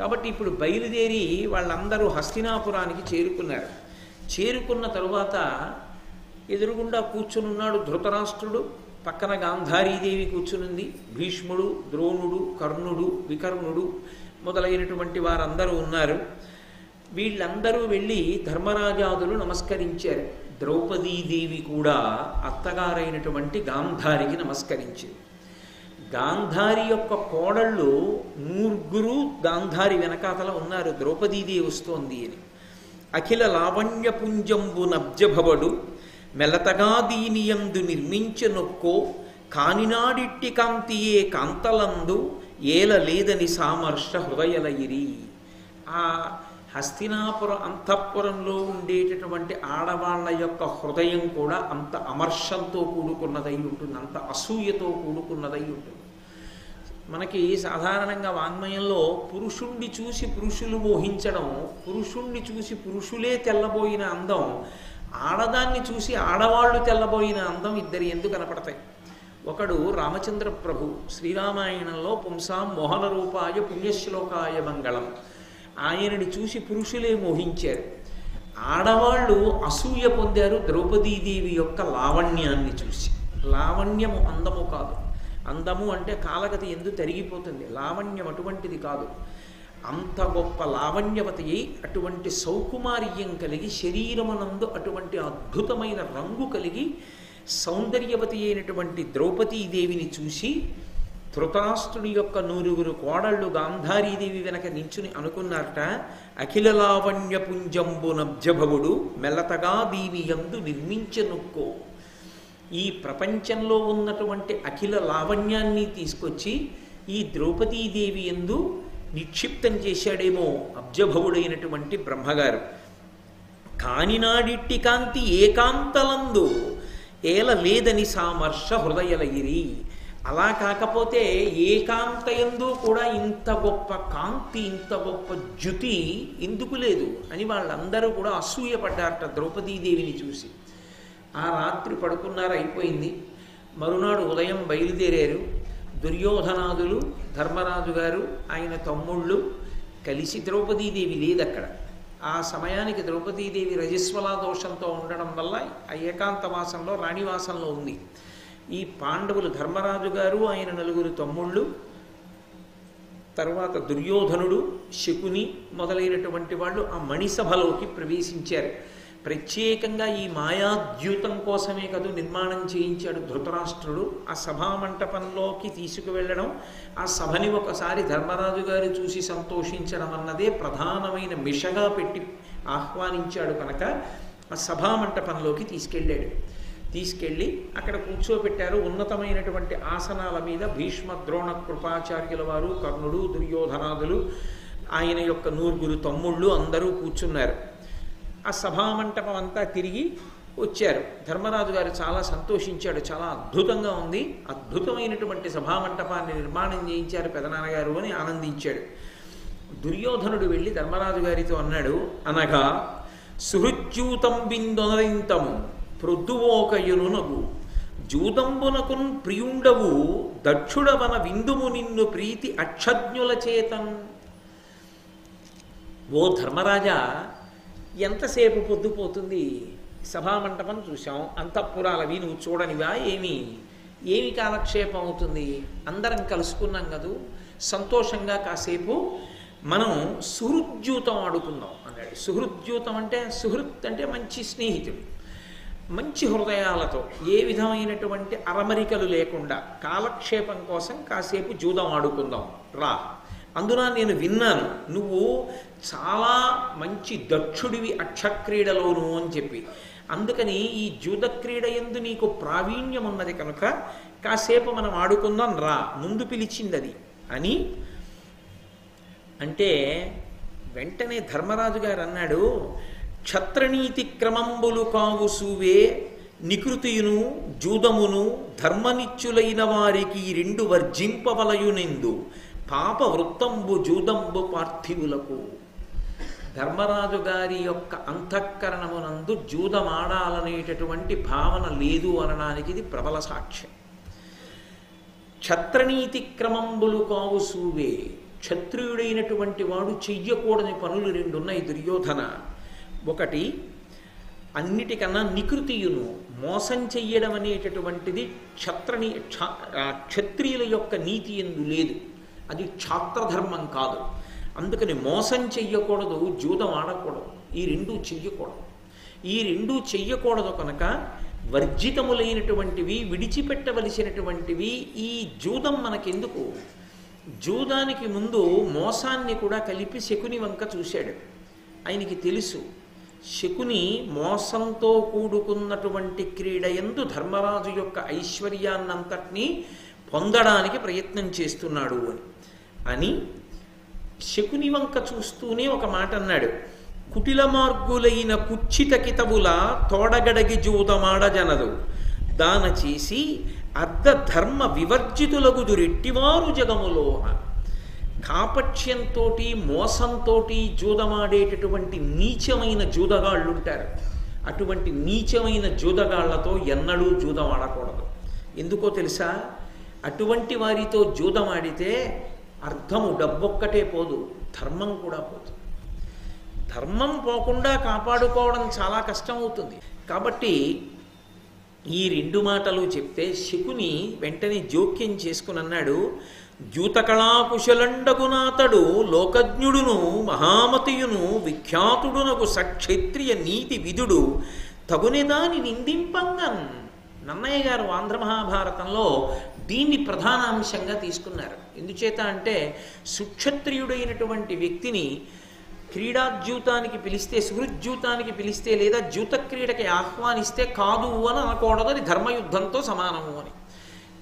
కాబట్టి ఇప్పుడు బయలుదేరి వాళ్ళందరూ హస్తినాపురానికి చేరుకున్నారు. చేరుకున్న తరువాత ఎదురుగుండా కూర్చునున్నాడు ధృతరాష్ట్రుడు, పక్కన గాంధారీదేవి కూర్చునుంది, భీష్ముడు, ద్రోణుడు, కర్ణుడు, వికర్ణుడు మొదలైనటువంటి వారందరూ ఉన్నారు. వీళ్ళందరూ వెళ్ళి ధర్మరాజాదులు నమస్కరించారు. ద్రౌపదీదేవి కూడా అత్తగారైనటువంటి గాంధారికి నమస్కరించింది. గాంధారి యొక్క కోడళ్ళు 9 గాంధారి వెనకాతల ఉన్నారు, ద్రౌపదీదేవి వస్తోంది అని. అఖిల లావణ్యపుంజంబు నబ్జభవడు మెలతగా దీనియందు నిర్మించనొక్కో కానినాడిట్టి కాంతియే కాంతలందు ఏల లేదని సామర్ష హృదయలయిరి. ఆ హస్తినాపుర అంతఃపురంలో ఉండేటటువంటి ఆడవాళ్ల యొక్క హృదయం కూడా అంత అమర్షంతో కూడుకున్నదై ఉంటుంది, అంత అసూయతో కూడుకున్నదై ఉంటుంది. మనకి సాధారణంగా వాంగ్మయంలో పురుషుణ్ణి చూసి పురుషులు మోహించడం, పురుషుణ్ణి చూసి పురుషులే తెల్లబోయిన అందం, ఆడదాన్ని చూసి ఆడవాళ్లు తెల్లబోయిన అందం ఇద్దరి ఎందుకు కనపడతాయి. ఒకడు రామచంద్ర ప్రభు శ్రీరామాయణంలో పుంసాం మోహన రూపాయ పుణ్యశ్లోకాయ మంగళం, ఆయనని చూసి పురుషులే మోహించారు. ఆడవాళ్ళు అసూయ పొందారు ద్రౌపదీదేవి యొక్క లావణ్యాన్ని చూసి. లావణ్యము అందము కాదు, అందము అంటే కాలగతి ఎందు తరిగిపోతుంది, లావణ్యం అటువంటిది కాదు. అంత గొప్ప లావణ్యవతి అయి అటువంటి సౌకుమార్యం కలిగి శరీరమునందు అటువంటి అద్భుతమైన రంగు కలిగి సౌందర్యవతి అయినటువంటి ద్రౌపదీదేవిని చూసి ధృతరాష్ట్రుని యొక్క 9 కోడళ్ళు గాంధారీదేవి వెనక నించుని అనుకున్నారట, అఖిల లావణ్య పుంజంబు నబ్జభవుడు మెల్లతగా దీనియందు నిర్మించనుక్కో. ఈ ప్రపంచంలో ఉన్నటువంటి అఖిల లావణ్యాన్ని తీసుకొచ్చి ఈ ద్రౌపదీదేవి యందు నిక్షిప్తం చేశాడేమో అబ్జభవుడైనటువంటి బ్రహ్మగారు. కానినాడిట్టి కాంతి ఏకాంతలందు ఏల లేదని సామర్ష హృదయలయిరి. అలా కాకపోతే ఏకాంతయందు కూడా ఇంత గొప్ప కాంతి, ఇంత గొప్ప జ్యుతి ఎందుకు లేదు అని వాళ్ళందరూ కూడా అసూయపడ్డారట ద్రౌపదీదేవిని చూసి. ఆ రాత్రి పడుకున్నారు, అయిపోయింది. మరునాడు ఉదయం బయలుదేరారు. దుర్యోధనాదులు, ధర్మరాజు గారు, ఆయన తమ్ముళ్ళు కలిసి, ద్రౌపదీదేవి లేదక్కడ. ఆ సమయానికి ద్రౌపదీదేవి రజస్వలా దోషంతో ఉండడం వల్ల ఆ ఏకాంతవాసంలో రాణివాసంలో ఉంది. ఈ పాండవులు, ధర్మరాజు గారు, ఆయన 9 తమ్ముళ్ళు, తర్వాత దుర్యోధనుడు, శకుని మొదలైనటువంటి వాళ్ళు ఆ మణిసభలోకి ప్రవేశించారు. ప్రత్యేకంగా ఈ మాయాద్యూతం కోసమే కదూ నిర్మాణం చేయించాడు ధృతరాష్ట్రుడు. ఆ సభామంటపంలోకి తీసుకువెళ్ళడం, ఆ సభని ఒకసారి ధర్మరాజు గారు చూసి సంతోషించడం అన్నదే ప్రధానమైన మిషగా పెట్టి ఆహ్వానించాడు కనుక ఆ సభామంటపంలోకి తీసుకెళ్ళాడు. తీసుకెళ్ళి అక్కడ కూర్చోబెట్టారు. ఉన్నతమైనటువంటి ఆసనాల మీద భీష్మ, ద్రోణ, కృపాచార్యుల వారు, కర్ణుడు, దుర్యోధనాదులు, ఆయన యొక్క 9 తమ్ముళ్ళు అందరూ కూర్చున్నారు. ఆ సభామంటపం అంతా తిరిగి వచ్చారు. ధర్మరాజు గారు చాలా సంతోషించాడు, చాలా అద్భుతంగా ఉంది, అద్భుతమైనటువంటి సభామంటపాన్ని నిర్మాణం చేయించారు పెదనాన్నగారు అని ఆనందించాడు. దుర్యోధనుడు వెళ్ళి ధర్మరాజు గారితో అన్నాడు, అనగా సుహృజ్యూతం బిందొనరింతము ప్రొద్దువోకయునునగు జూదంబునకున్ ప్రియుండవు దక్షుడవన విందుము నిన్ను ప్రీతి అక్షజ్ఞుల చేతం. ఓ ధర్మరాజా, ఎంతసేపు పొద్దుపోతుంది, సభామంటపం చూసాం, అంతఃపురాలవి నువ్వు చూడనివా, ఏమి కాలక్షేపం అవుతుంది, అందరం కలుసుకున్నాం కదూ, సంతోషంగా కాసేపు మనం సుహృద్యూతం ఆడుకుందాం అన్నాడు. సుహృద్యూతం అంటే, సుహృత్ అంటే మంచి స్నేహితుడు, మంచి హృదయాలతో, ఏ విధమైనటువంటి అరమరికలు లేకుండా కాలక్షేపం కోసం కాసేపు జూదం ఆడుకుందాం రా. అందున నేను విన్నాను నువ్వు చాలా మంచి దక్షుడివి అక్షక్రీడలోను అని చెప్పి, అందుకని ఈ జూదక్రీడ యందు నీకు ప్రావీణ్యం ఉన్నది కనుక కాసేపు మనం ఆడుకుందాం రా, ముందు పిలిచింది అది అని అంటే, వెంటనే ధర్మరాజు గారు అన్నాడు, క్షత్రనీతి క్రమంబులు కావు సూవే నికృతియును జూదమును ధర్మనిత్యులైన వారికి 2 వర్జింపవలయునెందు పాప వృత్తంబు జూదంబు పార్థివులకు. ధర్మరాజు గారి యొక్క అంతఃకరణమునందు జూదమాడాలనేటటువంటి భావన లేదు అనడానికి ఇది ప్రబల సాక్ష్యం. క్షత్రనీతి క్రమంబులు కావు సూవే, క్షత్రియుడైనటువంటి వాడు చెయ్యకూడని పనులు రెండున్నాయి దుర్యోధన. ఒకటి, అన్నిటికన్నా నికృతియును మోసం చెయ్యడం అనేటటువంటిది క్షత్రియుల యొక్క నీతి ఎందు లేదు. అది క్షాత్రధర్మం కాదు. అందుకని మోసం చెయ్యకూడదు, జూదం ఆడకూడదు, ఈ రెండూ చెయ్యకూడదు. ఈ రెండూ చెయ్యకూడదు కనుక వర్జితములైనటువంటివి, విడిచిపెట్టవలసినటువంటివి. ఈ జూదం మనకెందుకు? జూదానికి ముందు మోసాన్ని కూడా కలిపి శకుని వంక చూశాడు. ఆయనకి తెలుసు శకుని మోసంతో కూడుకున్నటువంటి క్రీడ యందు ధర్మరాజు యొక్క ఐశ్వర్యాన్నంతటినీ పొందడానికి ప్రయత్నం చేస్తున్నాడు అని శకుని వంక చూస్తూనే ఒక మాట అన్నాడు. కుటిల మార్గులైన కుచ్చిత కితవుల తోడగడగి జూదమాడ జనదు దాన చేసి అర్ధ ధర్మ వివర్జితులగుదు రెట్టివారు జగములోన. కాపక్ష్యంతో మోసంతో జూదమాడేటటువంటి నీచమైన జూదగాళ్ళు ఉంటారు. అటువంటి నీచమైన జూదగాళ్లతో ఎన్నడూ జూదం ఆడకూడదు. ఎందుకో తెలుసా? అటువంటి వారితో జూదమాడితే అర్థము డబ్బొక్కటే పోదు, ధర్మం కూడా పోతుంది. ధర్మం పోకుండా కాపాడుకోవడం చాలా కష్టం అవుతుంది. కాబట్టి ఈ రెండు మాటలు చెప్తే శకుని వెంటనే జోక్యం చేసుకుని అన్నాడు, జూతకళాకుశలండగునాతడు లోకజ్ఞుడును మహామతియును విఖ్యాతుడునకు సక్షత్రియ నీతి విధుడు తగునేదాని నిందింపంగన్. నన్నయ్య గారు ఆంధ్ర మహాభారతంలో దీన్ని ప్రధాన అంశంగా తీసుకున్నారు. ఎందుచేత అంటే సుక్షత్రియుడైనటువంటి వ్యక్తిని క్రీడాజ్యూతానికి పిలిస్తే, సుహృజ్యూతానికి పిలిస్తే, లేదా జూత క్రీడకి ఆహ్వానిస్తే కాదు అని అనకూడదు, అది ధర్మయుద్ధంతో సమానము అని.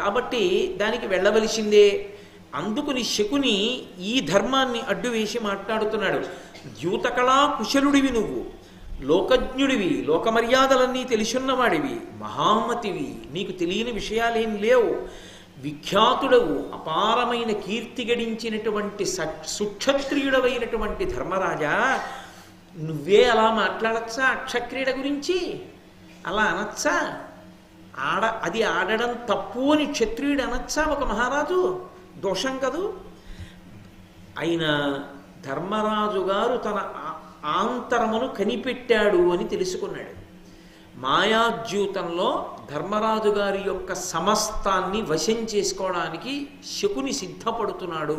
కాబట్టి దానికి వెళ్ళవలసిందే. అందుకుని శకుని ఈ ధర్మాన్ని అడ్డు వేసి మాట్లాడుతున్నాడు. ద్యూతకళా కుశలుడివి నువ్వు, లోకజ్ఞుడివి, లోకమర్యాదలన్నీ తెలుసున్నవాడివి, మహామతివి, నీకు తెలియని విషయాలేం లేవు, విఖ్యాతుడవు, అపారమైన కీర్తి గడించినటువంటి సుక్షత్రియుడవైనటువంటి ధర్మరాజా, నువ్వే అలా మాట్లాడచ్చా? అక్షక్రీడ గురించి అలా అనొచ్చా? అది ఆడడం తప్పు అని క్షత్రియుడు అనొచ్చా ఒక మహారాజు? దోషం కదూ. అయినా ధర్మరాజు గారు తన ఆంతరమును కనిపెట్టాడు అని తెలుసుకున్నాడు. మాయాద్యూతంలో ధర్మరాజు గారి యొక్క సమస్తాన్ని వశం చేసుకోవడానికి శకుని సిద్ధపడుతున్నాడు,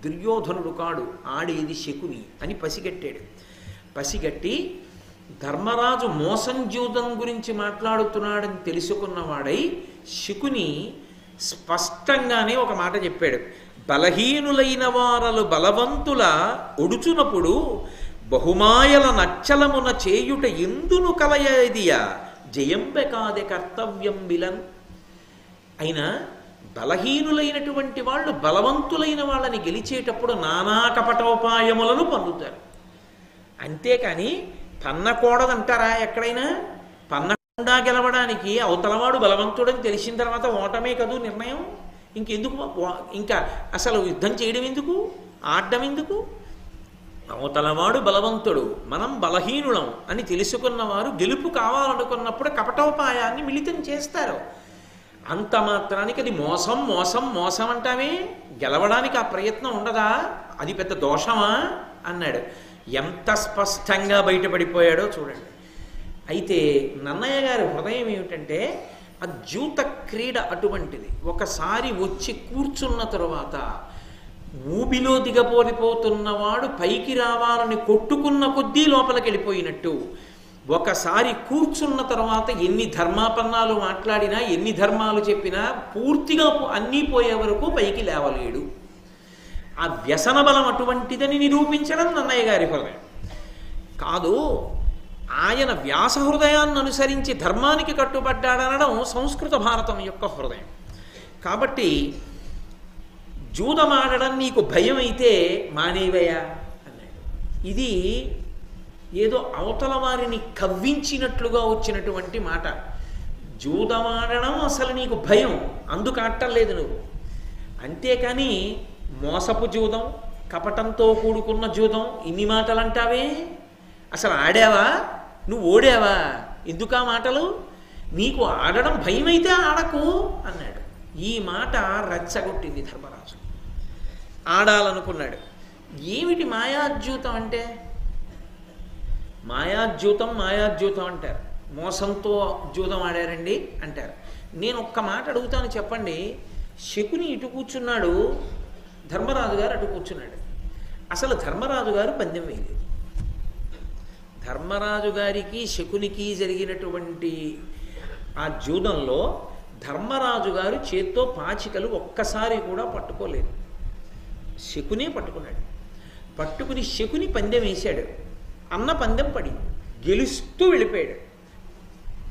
దుర్యోధనుడు కాడు, ఆడేది శకుని అని పసిగట్టాడు. పసిగట్టి ధర్మరాజు మోసం జూదం గురించి మాట్లాడుతున్నాడని తెలుసుకున్నవాడై శకుని స్పష్టంగానే ఒక మాట చెప్పాడు. బలహీనులైన వారలు బలవంతుల ఒడుచునప్పుడు బహుమాయల నచ్చలమున చేయుట ఎందును కలయదియా జయంబె కాదే కర్తవ్యం విలన్. అయినా బలహీనులైనటువంటి వాళ్ళు బలవంతులైన వాళ్ళని గెలిచేటప్పుడు నానా కపటోపాయములను పొందుతారు. అంతేకాని పన్నకూడదంటారా? ఎక్కడైనా పన్నకుండా గెలవడానికి అవతలవాడు బలవంతుడని తెలిసిన తర్వాత ఓటమే కదూ నిర్ణయం. ఇంకెందుకు, ఇంకా అసలు యుద్ధం చేయడం ఎందుకు, ఆడడం ఎందుకు? అవతలవాడు బలవంతుడు, మనం బలహీనులం అని తెలుసుకున్నవారు గెలుపు కావాలనుకున్నప్పుడు కపటోపాయాన్ని మిళితం చేస్తారు. అంత మాత్రానికి అది మోసం మోసం మోసం అంటామే, గెలవడానికి ఆ ప్రయత్నం ఉండదా? అది పెద్ద దోషమా అన్నాడు. ఎంత స్పష్టంగా బయటపడిపోయాడో చూడండి. అయితే నన్నయ్య గారి హృదయం ఏమిటంటే ఆ జూత క్రీడ అటువంటిది. ఒకసారి వచ్చి కూర్చున్న తరువాత ఊబిలో దిగపోరిపోతున్నవాడు పైకి రావాలని కొట్టుకున్న కొద్దీ లోపలికి వెళ్ళిపోయినట్టు, ఒకసారి కూర్చున్న తర్వాత ఎన్ని ధర్మాపన్నాలు మాట్లాడినా, ఎన్ని ధర్మాలు చెప్పినా పూర్తిగా అన్నీ పోయే వరకు పైకి లేవలేడు. ఆ వ్యసన బలం అటువంటిదని నిరూపించడం నన్నయ్య గారి హృదయం కాదు. ఆయన వ్యాస హృదయాన్ని అనుసరించి ధర్మానికి కట్టుబడ్డాడనడం సంస్కృత భారతం యొక్క హృదయం. కాబట్టి జూదమాడడం నీకు భయం అయితే మానేవయ్యా అన్నాడు. ఇది ఏదో అవతల వారిని కవ్వించినట్లుగా వచ్చినటువంటి మాట. జూదమాడడం అసలు నీకు భయం, అందుకు ఆడటం నువ్వు. అంతేకాని మోసపు జూదం, కపటంతో కూడుకున్న జూదం, ఇన్ని మాటలు అంటావే? అసలు ఆడావా? నువ్వు ఓడావా? ఎందుకు ఆ మాటలు? నీకు ఆడడం భయమైతే ఆడకు అన్నాడు. ఈ మాట రెచ్చగొట్టింది ధర్మరాజు. ఆడాలనుకున్నాడు. ఏమిటి మాయాద్యూతం అంటే? మాయాద్యూతం అంటారు. మోసంతో జూదం ఆడారండి అంటారు. నేను ఒక్క మాట అడుగుతాను, చెప్పండి. శకుని ఇటు కూర్చున్నాడు, ధర్మరాజు గారు అటు కూర్చున్నాడు. అసలు ధర్మరాజు గారు పందెం వేయలేదు. ధర్మరాజు గారికి శకునికి జరిగినటువంటి ఆ జూదంలో ధర్మరాజు గారు చేత్తో పాచికలు ఒక్కసారి కూడా పట్టుకోలేదు. శకునే పట్టుకున్నాడు. పట్టుకుని శకుని పందెం వేశాడు. అన్న పందెం పడింది, గెలుస్తూ వెళ్ళిపోయాడు.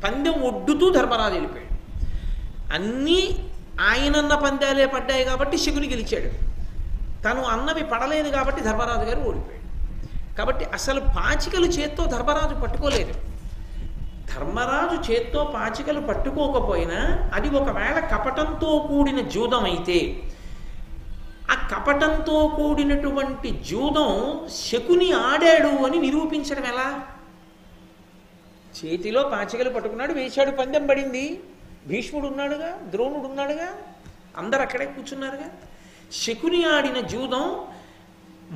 పందెం ఒడ్డుతూ ధర్మరాజు వెళ్ళిపోయాడు. అన్నీ ఆయనన్న పందాలే పడ్డాయి కాబట్టి శకుని గెలిచాడు. తను అన్నవి పడలేదు కాబట్టి ధర్మరాజు గారు ఓడిపోయాడు. కాబట్టి అసలు పాచికలు చేత్తో ధర్మరాజు పట్టుకోలేదు. ధర్మరాజు చేత్తో పాచికలు పట్టుకోకపోయినా అది ఒకవేళ కపటంతో కూడిన జూదం అయితే, ఆ కపటంతో కూడినటువంటి జూదం శకుని ఆడాడు అని నిరూపించడం ఎలా? చేతిలో పాచికలు పట్టుకున్నాడు, వేశాడు, పందెం పడింది. భీష్ముడు ఉన్నాడుగా, ద్రోణుడు ఉన్నాడుగా, అందరు అక్కడే కూర్చున్నారుగా. శకుని ఆడిన జూదం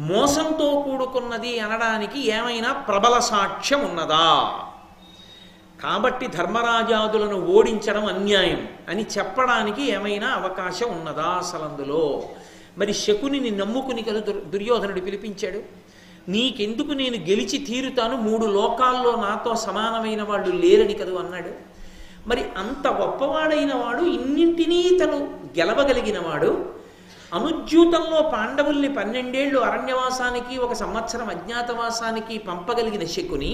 మోసంతో కూడుకున్నది అనడానికి ఏమైనా ప్రబల సాక్ష్యం ఉన్నదా? కాబట్టి ధర్మరాజాదులను ఓడించడం అన్యాయం అని చెప్పడానికి ఏమైనా అవకాశం ఉన్నదా అసలు అందులో? మరి శకునిని నమ్ముకుని కదా దుర్యోధనుడు పిలిపించాడు. నీకెందుకు, నేను గెలిచి తీరుతాను, 3 లోకాల్లో నాతో సమానమైన వాళ్ళు లేరని కదా అన్నాడు. మరి అంత గొప్పవాడైన వాడు, ఇన్నింటినీ తను గెలవగలిగిన వాడు, అనుజ్యూతంలో పాండవుల్ని 12 ఏళ్ళు అరణ్యవాసానికి 1 సంవత్సరం అజ్ఞాతవాసానికి పంపగలిగిన శకుని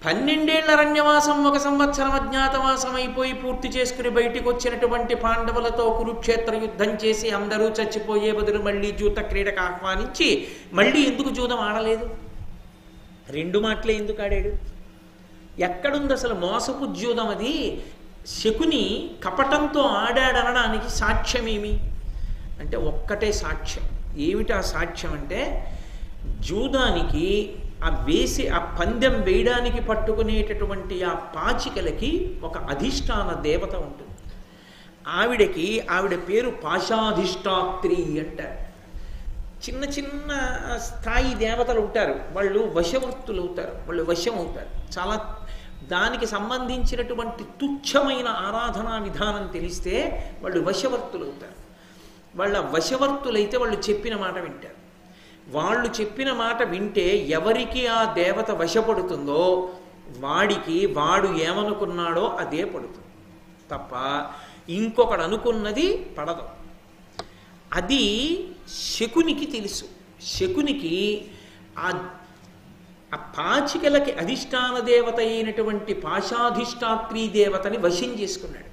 12 ఏళ్ల అరణ్యవాసం 1 సంవత్సరం అజ్ఞాతవాసం అయిపోయి పూర్తి చేసుకుని బయటికి వచ్చినటువంటి పాండవులతో కురుక్షేత్ర యుద్ధం చేసి అందరూ చచ్చిపోయే బదులు మళ్ళీ జూత క్రీడకు ఆహ్వానించి మళ్ళీ ఎందుకు జూదం ఆడలేదు? 2 మాటలే ఎందుకు ఆడాడు? ఎక్కడుంది అసలు మోసపు జూదం? అది శకుని కపటంతో ఆడాడనడానికి సాక్ష్యమేమి అంటే ఒక్కటే సాక్ష్యం. ఏమిటి ఆ సాక్ష్యం అంటే, జూదానికి ఆ పందెం వేయడానికి పట్టుకునేటటువంటి ఆ పాచికలకి ఒక అధిష్టాన దేవత ఉంటుంది. ఆవిడ పేరు పాశాధిష్టాత్రి అంటారు. చిన్న చిన్న స్థాయి దేవతలు ఉంటారు, వాళ్ళు వశవర్తులు అవుతారు, వాళ్ళు వశం అవుతారు. చాలా దానికి సంబంధించినటువంటి తుచ్చమైన ఆరాధనా విధానం తెలిస్తే వాళ్ళు వశవర్తులు అవుతారు. వాళ్ళ వశవర్తులైతే వాళ్ళు చెప్పిన మాట వింటారు. వాళ్ళు చెప్పిన మాట వింటే ఎవరికి ఆ దేవత వశపడుతుందో వాడు ఏమనుకున్నాడో అదే పడుతుంది తప్ప ఇంకొకడు అనుకున్నది పడదు. అది శకునికి తెలుసు. శకునికి ఆ పాచికలకి అధిష్టాన దేవత అయినటువంటి పాశాధిష్టాత్రీ దేవతని వశం చేసుకున్నాడు.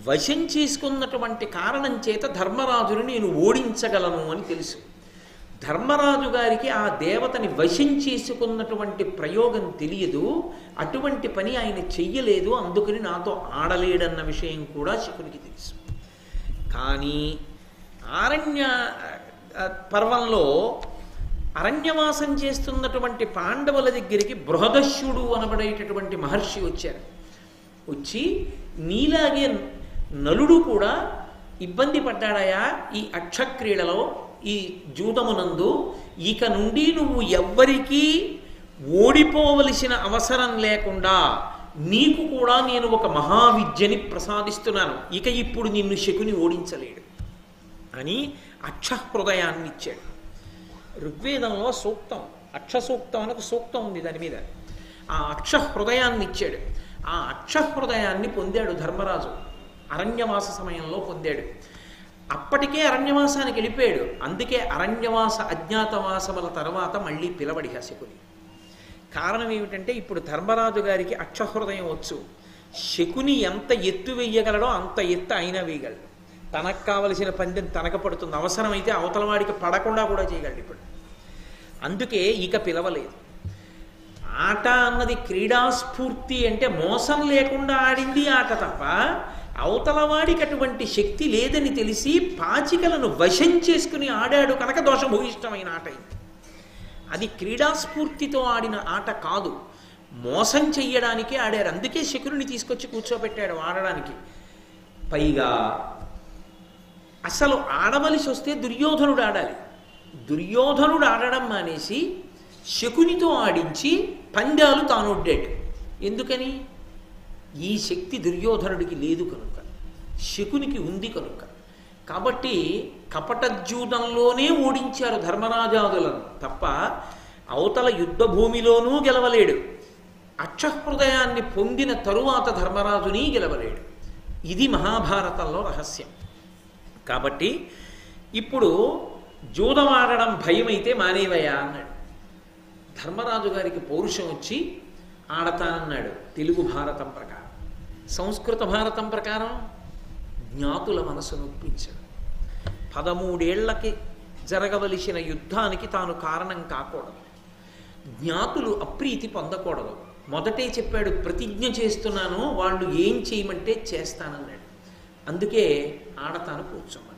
వశం చేసుకున్నటువంటి కారణం చేత ధర్మరాజుని నేను ఓడించగలను అని తెలుసు. ధర్మరాజు గారికి ఆ దేవతని వశం చేసుకున్నటువంటి ప్రయోగం తెలియదు. అటువంటి పని ఆయన చెయ్యలేదు, అందుకని నాతో ఆడలేడన్న విషయం కూడా శకునికి తెలుసు. కానీ పర్వంలో అరణ్యవాసం చేస్తున్నటువంటి పాండవుల దగ్గరికి బృహదశ్యుడు అనబడేటటువంటి మహర్షి వచ్చారు. వచ్చి, నీలాగే నలుడు కూడా ఇబ్బంది పడ్డాడయా ఈ అక్షక్రీడలో, ఈ జూదమునందు, ఇక నుండి నువ్వు ఎవ్వరికీ ఓడిపోవలసిన అవసరం లేకుండా నీకు కూడా నేను ఒక మహావిద్యని ప్రసాదిస్తున్నాను, ఇక ఇప్పుడు నిన్ను శకుని ఓడించలేడు అని అక్షహృదయాన్ని ఇచ్చాడు. ఋగ్వేదంలో సూక్తం, అక్షసూక్తం అని ఒక సూక్తం ఉంది దాని మీద. ఆ అక్షహృదయాన్ని ఇచ్చాడు. ఆ అక్షహృదయాన్ని పొందాడు ధర్మరాజు. అరణ్యవాస సమయంలో పొందాడు. అప్పటికే అరణ్యవాసానికి వెళ్ళిపోయాడు. అందుకే అరణ్యవాస అజ్ఞాతవాసముల తర్వాత మళ్ళీ పిలవడి శకుని. కారణం ఏమిటంటే, ఇప్పుడు ధర్మరాజు గారికి అక్షహృదయం వచ్చు. శకుని ఎంత ఎత్తు వేయగలడో అంత ఎత్తు అయినా వేయగలడు. తనకు కావలసిన పందెం తనకు పడుతుంది. అవసరమైతే అవతల వాడికి పడకుండా కూడా చేయగలడు ఇప్పుడు. అందుకే ఇక పిలవలేదు. ఆట అన్నది క్రీడాస్ఫూర్తి అంటే మోసం లేకుండా ఆడింది ఆట తప్ప అవతల వాడికి అటువంటి శక్తి లేదని తెలిసి పాచికలను వశం చేసుకుని ఆడాడు కనుక దోషభూయిష్టమైన ఆట అయింది. అది క్రీడాస్ఫూర్తితో ఆడిన ఆట కాదు, మోసం చెయ్యడానికే ఆడారు. అందుకే శకుని తీసుకొచ్చి కూర్చోబెట్టాడు ఆడడానికి. పైగా అసలు ఆడవలసి వస్తే దుర్యోధనుడు ఆడాలి. దుర్యోధనుడు ఆడడం మానేసి శకునితో ఆడించి పందాలు తానొడ్డాడు. ఎందుకని? ఈ శక్తి దుర్యోధనుడికి లేదు కనుక, శకునికి ఉంది కనుక. కాబట్టి కపటజ్యూదంలోనే ఓడించారు ధర్మరాజాదులను తప్ప అవతల యుద్ధ భూమిలోనూ గెలవలేడు. అక్షహృదయాన్ని పొందిన తరువాత ధర్మరాజుని గెలవలేడు. ఇది మహాభారతంలో రహస్యం. కాబట్టి ఇప్పుడు జూదమాడడం భయమైతే మానేవయ్యా అన్నాడు. ధర్మరాజు గారికి పౌరుషం వచ్చి ఆడతానన్నాడు. తెలుగు భారతం ప్రకారం. సంస్కృత భారతం ప్రకారం జ్ఞాతుల మనసు నొప్పించాడు. 13 ఏళ్లకి జరగవలసిన యుద్ధానికి తాను కారణం కాకూడదు. జ్ఞాతులు అప్రీతి పొందకూడదు. మొదటే చెప్పాడు, ప్రతిజ్ఞ చేస్తున్నాను, వాళ్ళు ఏం చేయమంటే చేస్తానన్నాడు. అందుకే ఆడతాను కూర్చోమన్నాడు.